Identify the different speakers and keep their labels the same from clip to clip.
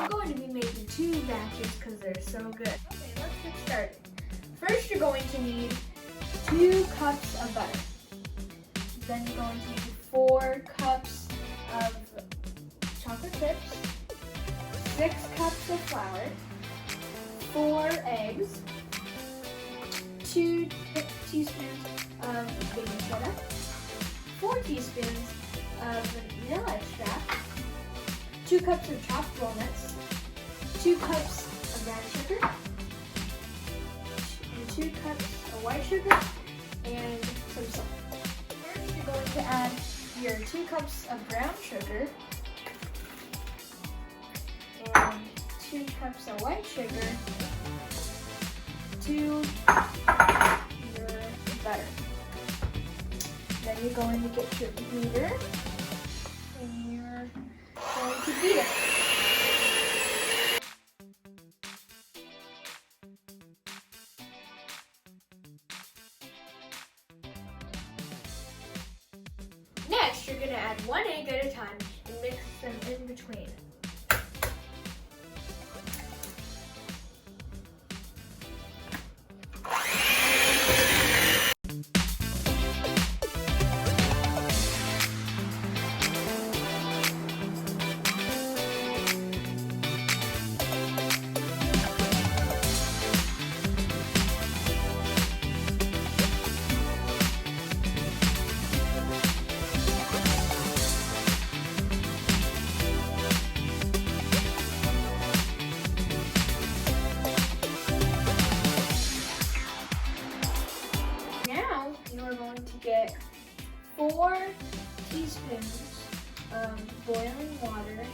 Speaker 1: I'm going to be making 2 batches because they're so good. Okay, let's get started. First, you're going to need 2 cups of butter. Then you're going to need 4 cups of chocolate chips, 6 cups of flour, 4 eggs, 2 teaspoons of baking soda, 4 teaspoons of vanilla extract, 2 cups of chopped walnuts, 2 cups of brown sugar, and 2 cups of white sugar, and some salt. First, you're going to add your 2 cups of brown sugar and 2 cups of white sugar to your butter. Then you're going to get your beater and you're going to beat it. Next, you're going to add 1 egg at a time and mix them in between. You're going to get 4 teaspoons of boiling water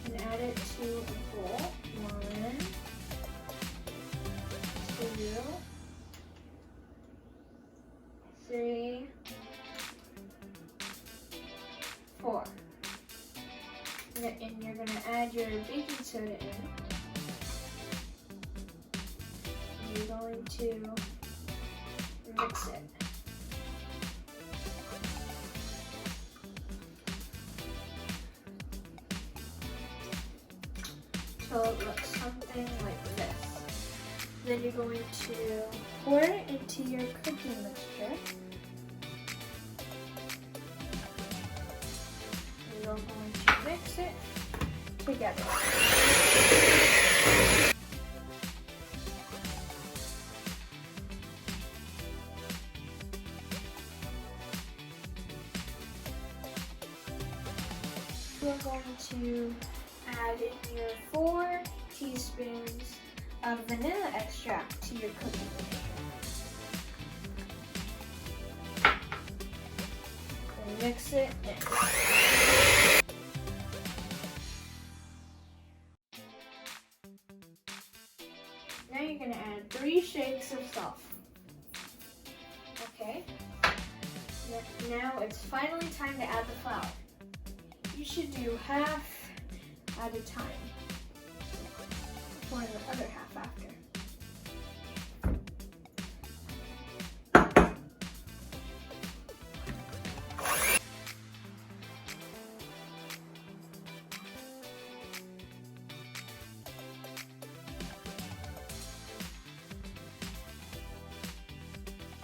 Speaker 1: and add it to a bowl. 1, 2, 3, 4. And you're going to add your baking soda in. And you're going to mix it. So it looks something like this. Then you're going to pour it into your cooking mixture. You're going to mix it together. We're going to add in your 4 teaspoons of vanilla extract to your cooking mixture. And mix it in. Now you're going to add 3 shakes of salt. Okay. Now it's finally time to add the flour. You should do half at a time, pour the other half after.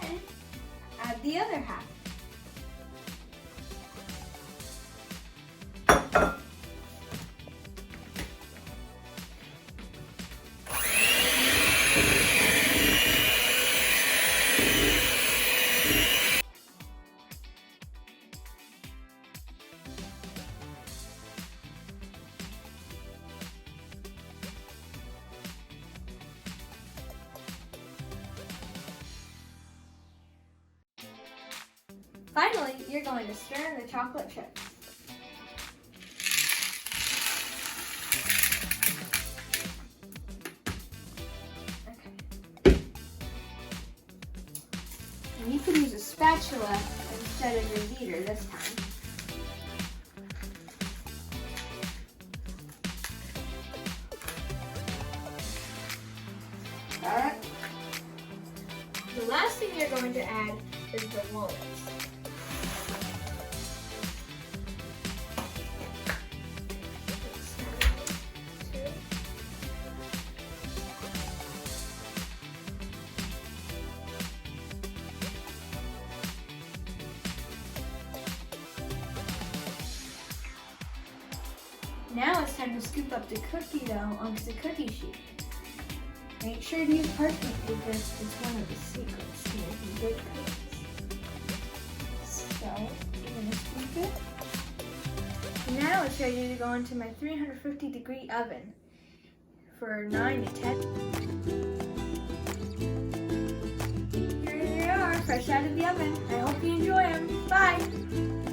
Speaker 1: And add the other half. Finally, you're going to stir in the chocolate chips. Okay. And you could use a spatula instead of your beater this time. Alright. The last thing you're going to add is the walnuts. Now it's time to scoop up the cookie dough onto the cookie sheet. Make sure to use parchment paper. It's one of the secrets to making good cookies. So, I'm going to scoop it. Now it's ready to go into my 350-degree oven for 9 to 10. Here they are, fresh out of the oven. I hope you enjoy them. Bye!